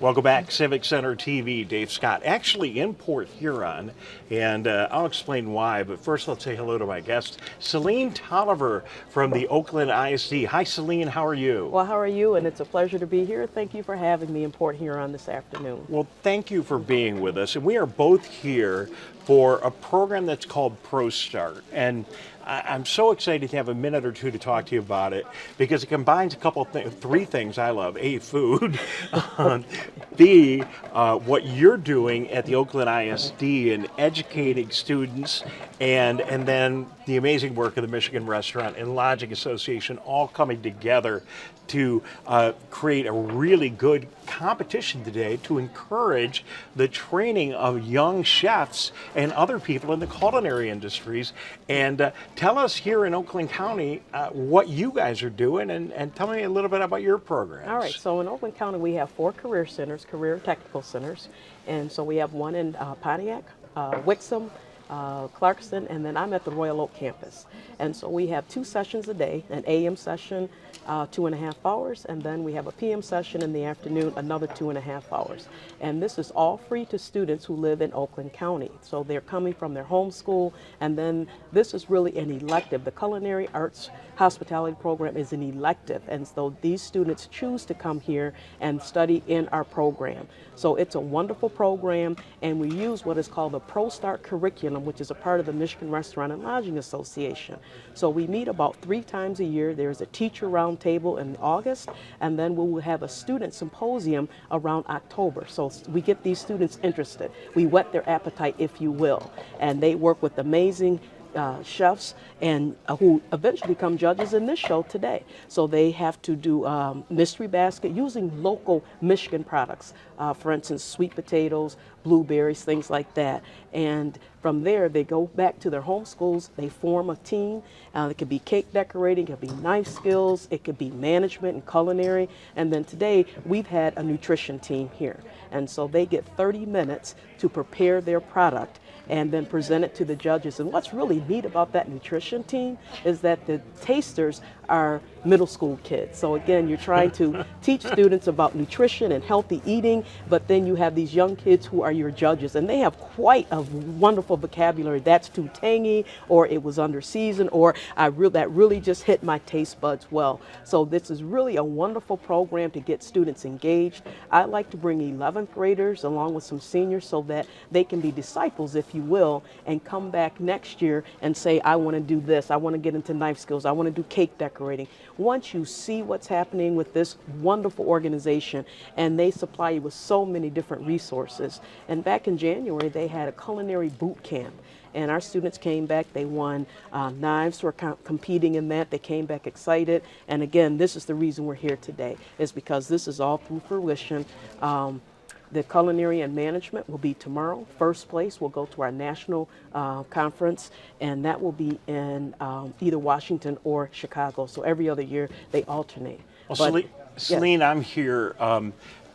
Welcome back, Civic Center TV. Dave Scott, actually in Port Huron, and I'll explain why. But first, let's say hello to my guest, Selene Toliver from the Oakland ISD. Hi, Selene. How are you? Well, how are you? And it's a pleasure to be here. Thank you for having me in Port Huron this afternoon. Well, thank you for being with us. And we are both here for a program that's called Prostart. And I'm so excited to have a minute or two to talk to you about it because it combines a couple of three things I love. A, food. B, what you're doing at the Oakland ISD in educating students, and then the amazing work of the Michigan Restaurant and Lodging Association all coming together to create a really good competition today to encourage the training of young chefs and other people in the culinary industries. And tell us here in Oakland County what you guys are doing, and tell me a little bit about your programs. All right, so in Oakland County we have 4 career centers, career technical centers. And so we have one in Pontiac, Wixom, Clarkston, and then I'm at the Royal Oak campus. And so we have 2 sessions a day, an AM session, 2.5 hours, and then we have a PM session in the afternoon, another 2.5 hours. And this is all free to students who live in Oakland County. So they're coming from their home school, and then this is really an elective. The Culinary Arts Hospitality program is an elective, and so these students choose to come here and study in our program. So it's a wonderful program, and we use what is called the Prostart curriculum, which is a part of the Michigan Restaurant and Lodging Association. So we meet about 3 times a year. There's a teacher roundtable in August, and then we will have a student symposium around October. So we get these students interested. We whet their appetite, if you will, and they work with amazing chefs and who eventually become judges in this show today. So they have to do mystery basket using local Michigan products, for instance, sweet potatoes, blueberries, things like that. And from there, they go back to their home schools. They form a team. It could be cake decorating, it could be knife skills, it could be management and culinary. And then today, we've had a nutrition team here. And so they get 30 minutes to prepare their product and then present it to the judges. And what's really neat about that nutrition team is that the tasters are middle school kids. So again, you're trying to teach students about nutrition and healthy eating, but then you have these young kids who are your judges, and they have quite a wonderful vocabulary. That's too tangy, or it was under seasoned, or that really just hit my taste buds well. So this is really a wonderful program to get students engaged. I like to bring 11th graders along with some seniors so that they can be disciples, if you will, and come back next year and say, I want to do this, I want to get into knife skills, I want to do cake decorating. Once you see what's happening with this wonderful organization, and they supply you with so many different resources. And back in January, they had a culinary boot camp. And our students came back, they won knives, were competing in that. They came back excited. And again, this is the reason we're here today, is because this is all through fruition. The culinary and management will be tomorrow. First place will go to our national conference, and that will be in either Washington or Chicago. So every other year they alternate. Well, Selene, I'm here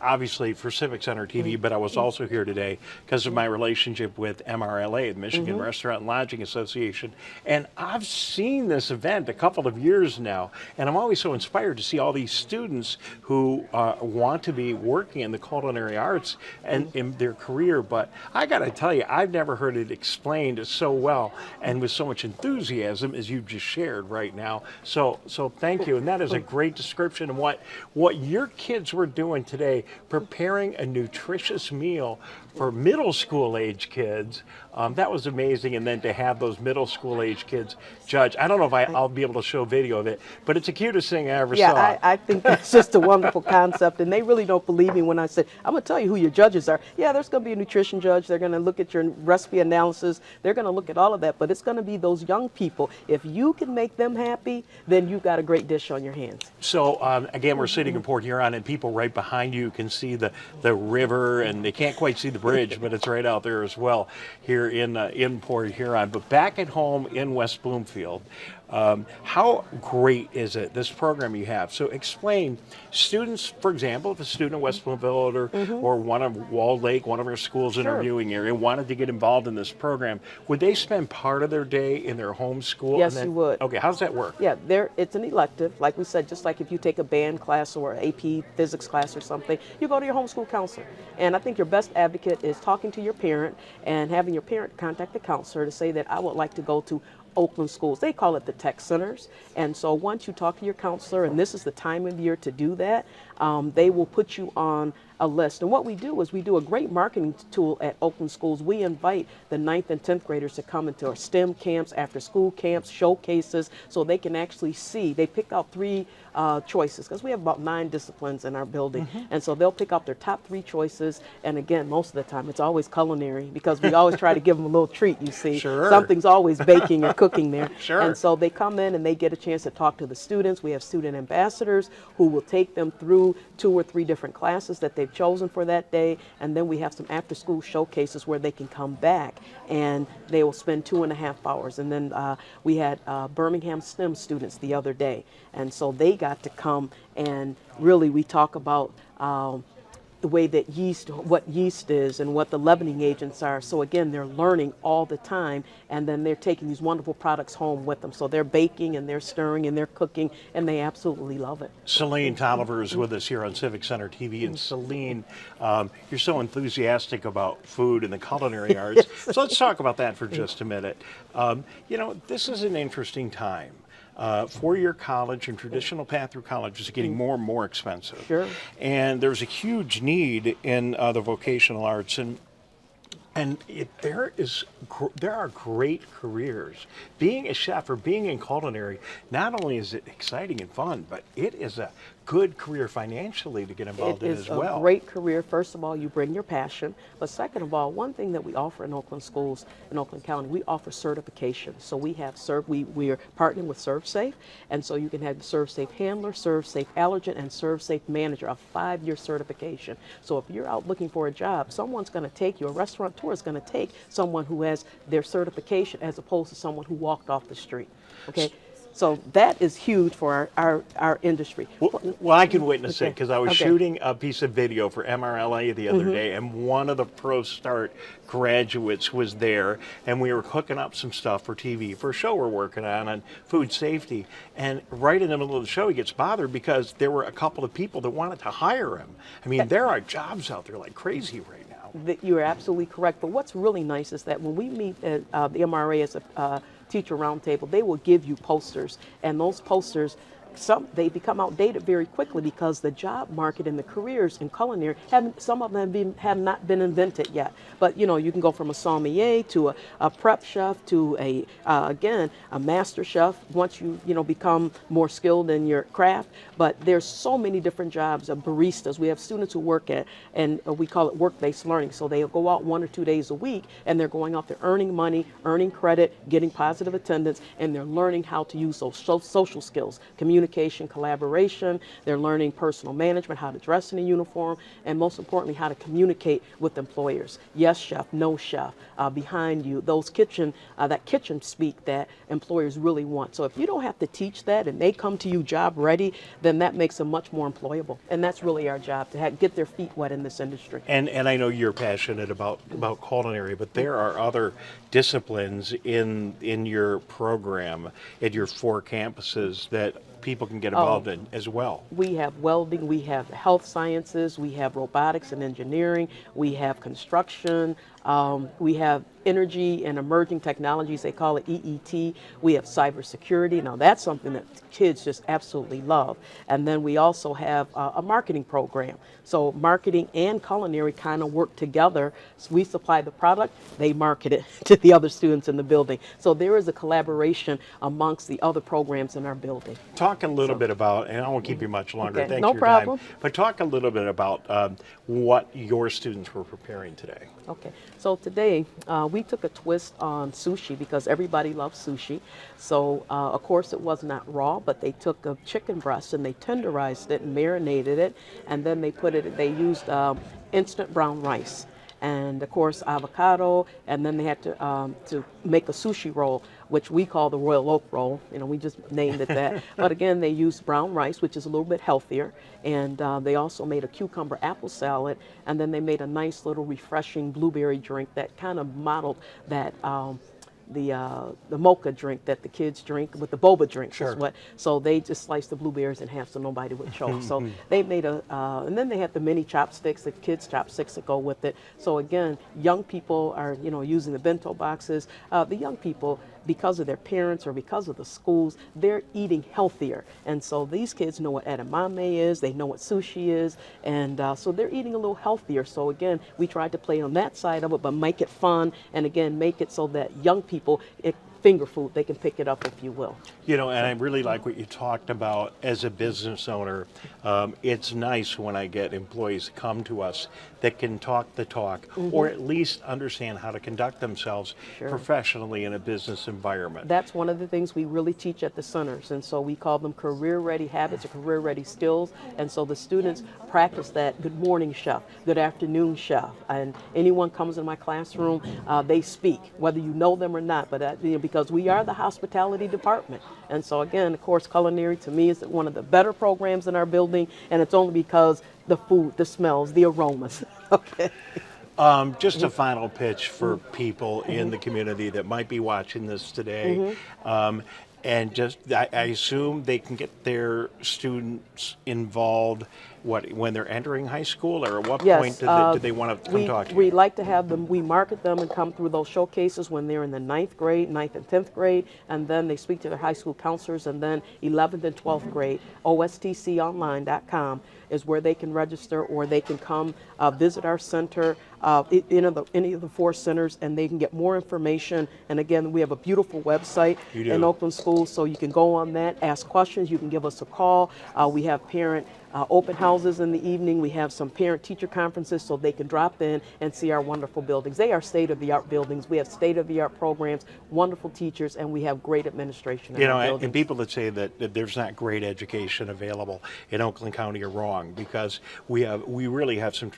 obviously for Civic Center TV, but I was also here today because of my relationship with MRLA, the Michigan Restaurant and Lodging Association. And I've seen this event a couple of years now, and I'm always so inspired to see all these students who want to be working in the culinary arts and in their career. But I got to tell you, I've never heard it explained so well and with so much enthusiasm as you've just shared right now. So thank you. And that is a great description of what your kids were doing today, preparing a nutritious meal for middle school age kids. That was amazing. And then to have those middle school age kids judge. I don't know if I'll be able to show video of it, but it's the cutest thing I ever saw. Yeah, I think that's just a wonderful concept. And they really don't believe me when I say, I'm going to tell you who your judges are. Yeah, there's going to be a nutrition judge. They're going to look at your recipe analysis. They're going to look at all of that. But it's going to be those young people. If you can make them happy, then you've got a great dish on your hands. So again, we're sitting in Port Huron, and people right behind you can see the river, and they can't quite see the bridge, but it's right out there as well here in Port Huron. But back at home in West Bloomfield, How great is it, this program you have? So explain, students, for example, if a student at West Bloomfield or one of Walled Lake, one of our schools interviewing area, wanted to get involved in this program, would they spend part of their day in their home school? Yes, you would. Okay, how does that work? Yeah, it's an elective. Like we said, just like if you take a band class or AP physics class or something, you go to your homeschool counselor. And I think your best advocate is talking to your parent and having your parent contact the counselor to say that I would like to go to Oakland schools. They call it the tech centers. And so once you talk to your counselor, and this is the time of year to do that, they will put you on a list. And what we do is we do a great marketing tool at Oakland schools. We invite the 9th and 10th graders to come into our STEM camps, after school camps, showcases, so they can actually see. They pick out 3 choices, because we have about 9 disciplines in our building. And so they'll pick out their top 3 choices. And again, most of the time, it's always culinary, because we always try to give them a little treat, you see. Sure. Something's always baking or cooking there. Sure. And so they come in and they get a chance to talk to the students. We have student ambassadors who will take them through 2 or 3 different classes that they've chosen for that day. And then we have some after school showcases where they can come back and they will spend 2.5 hours. And then we had Birmingham STEM students the other day. And so they got to come and really we talk about the way that what yeast is and what the leavening agents are. So again, they're learning all the time, and then they're taking these wonderful products home with them. So they're baking and they're stirring and they're cooking, and they absolutely love it. Selene Toliver is with us here on Civic Center TV. And Selene, you're so enthusiastic about food and the culinary arts. So let's talk about that for just a minute. You know, this is an interesting time. 4-year college and traditional path through college is getting more and more expensive. Sure. And there's a huge need in the vocational arts, and there are great careers. Being a chef or being in culinary, not only is it exciting and fun, but it is a good career financially to get involved in as well. It is a great career. First of all, you bring your passion. But second of all, one thing that we offer in Oakland schools, in Oakland County, we offer certification. So we have we are partnering with ServSafe, and so you can have the ServSafe Handler, ServSafe Allergen, and ServSafe Manager, a 5-year certification. So if you're out looking for a job, someone's going to take you, a restaurateur is going to take someone who has their certification as opposed to someone who walked off the street. Okay. So that is huge for our industry. Well, I can witness it because I was shooting a piece of video for MRLA the other day, and one of the Prostart graduates was there, and we were hooking up some stuff for TV for a show we're working on food safety. And right in the middle of the show, he gets bothered because there were a couple of people that wanted to hire him. I mean, there are jobs out there like crazy right now. You're absolutely correct. But what's really nice is that when we meet at the MRA as a teacher roundtable, they will give you posters, and those posters, they become outdated very quickly because the job market and the careers in culinary some of them have not been invented yet. But you know, you can go from a sommelier to a prep chef to again a master chef once you become more skilled in your craft. But there's so many different jobs of baristas. We have students who work at, and we call it work-based learning. So they'll go out 1 or 2 days a week, and they're going out there earning money, earning credit, getting positive attendance, and they're learning how to use those social skills, communication, collaboration. They're learning personal management, how to dress in a uniform, and most importantly, how to communicate with employers. Yes, chef, no chef, behind you, those that kitchen speak that employers really want. So if you don't have to teach that and they come to you job ready, then that makes them much more employable. And that's really our job, to get their feet wet in this industry. And I know you're passionate about culinary, but there are other disciplines in your program at your 4 campuses that people can get involved in as well. We have welding, we have health sciences, we have robotics and engineering, we have construction, we have energy and emerging technologies, they call it EET. We have cybersecurity. Now that's something that kids just absolutely love. And then we also have a marketing program. So marketing and culinary kind of work together. So we supply the product, they market it to the other students in the building. So there is a collaboration amongst the other programs in our building. Talk a little bit about, and I won't keep you much longer, Okay, thanks no for your problem. time. But talk a little bit about what your students were preparing today. Okay, so today we took a twist on sushi because everybody loves sushi. So of course it was not raw, but they took a chicken breast and they tenderized it and marinated it, and then they used instant brown rice. and of course avocado, and then they had to make a sushi roll, which we call the Royal Oak roll. You know, we just named it that. But again, they used brown rice, which is a little bit healthier, and they also made a cucumber apple salad, and then they made a nice little refreshing blueberry drink that kind of modeled that. The mocha drink that the kids drink with the boba drinks is what. So they just sliced the blueberries in half so nobody would choke. So they made and then they had the mini chopsticks, the kids chopsticks that go with it. So again, young people are using the bento boxes. The young people, because of their parents or because of the schools, they're eating healthier. And so these kids know what edamame is, they know what sushi is, and so they're eating a little healthier. So again, we tried to play on that side of it, but make it fun, and again, make it so that young people, finger food, they can pick it up, if you will. You know, and I really like what you talked about as a business owner. It's nice when I get employees come to us that can talk the talk, or at least understand how to conduct themselves professionally in a business environment. That's one of the things we really teach at the centers, and so we call them career-ready habits or career-ready skills, and so the students practice that. Good morning, chef. Good afternoon, chef. And anyone comes in my classroom, they speak, whether you know them or not, but because we are the hospitality department. And so again, of course, Culinary to me is one of the better programs in our building, and it's only because the food, the smells, the aromas. Okay. Just a final pitch for people in the community that might be watching this today. And just, I assume they can get their students involved when they're entering high school, or at what point do they want to come talk to you? We like to have them, we market them and come through those showcases when they're in the 9th grade, 9th and 10th grade, and then they speak to their high school counselors, and then 11th and 12th grade. OSTConline.com is where they can register, or they can come visit our center, any of the 4 centers, and they can get more information. And again, we have a beautiful website in Oakland schools, so you can go on that, ask questions, you can give us a call. We have parent open houses in the evening. We have some parent-teacher conferences, so they can drop in and see our wonderful buildings. They are state-of-the-art buildings. We have state-of-the-art programs, wonderful teachers, and we have great administration in our buildings. And people that say that there's not great education available in Oakland County are wrong, because we really have some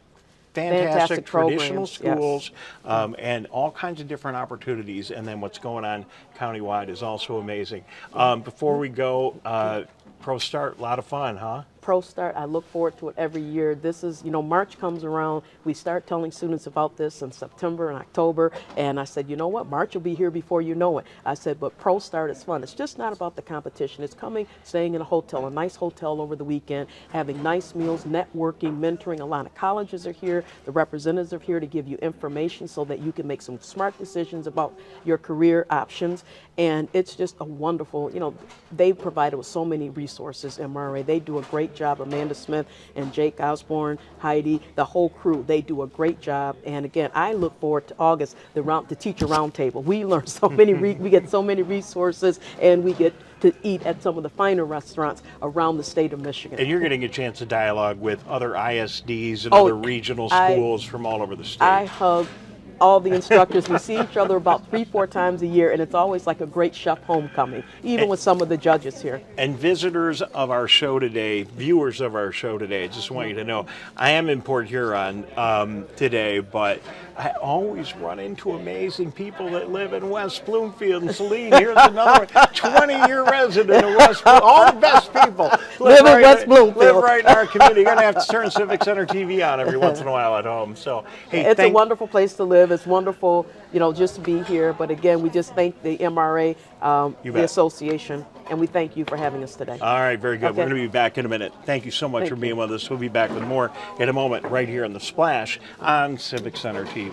fantastic traditional schools, and all kinds of different opportunities, and then what's going on countywide is also amazing. Before we go, Prostart, a lot of fun, huh? Prostart, I look forward to it every year. This is, March comes around, we start telling students about this in September and October, and I said, you know what, March will be here before you know it. I said, but Prostart is fun. It's just not about the competition. It's coming, staying in a hotel, a nice hotel over the weekend, having nice meals, networking, mentoring. A lot of colleges are here. The representatives are here to give you information so that you can make some smart decisions about your career options. And it's just a wonderful, they've provided with so many resources, MRA. They do a great job. Amanda Smith and Jake Osborne, Heidi, the whole crew, they do a great job. And again, I look forward to August, the teacher roundtable. We learn so many, we get so many resources, and we get to eat at some of the finer restaurants around the state of Michigan. And you're getting a chance to dialogue with other ISDs and other regional schools from all over the state. I hug all the instructors. We see each other about 3-4 times a year, and it's always like a great chef homecoming, even with some of the judges here. And visitors of our show today, viewers of our show today, I just want you to know, I am in Port Huron today, but I always run into amazing people that live in West Bloomfield. And Selene, here's another 20-year resident of West Bloomfield. All the best people live in West Bloomfield. Live right in our community. You're going to have to turn Civic Center TV on every once in a while at home. So, hey, it's a wonderful place to live. It's wonderful, just to be here. But again, we just thank the MRA, the association, and we thank you for having us today. All right, very good. Okay. We're going to be back in a minute. Thank you so much for being with us. We'll be back with more in a moment right here on The Splash on Civic Center TV.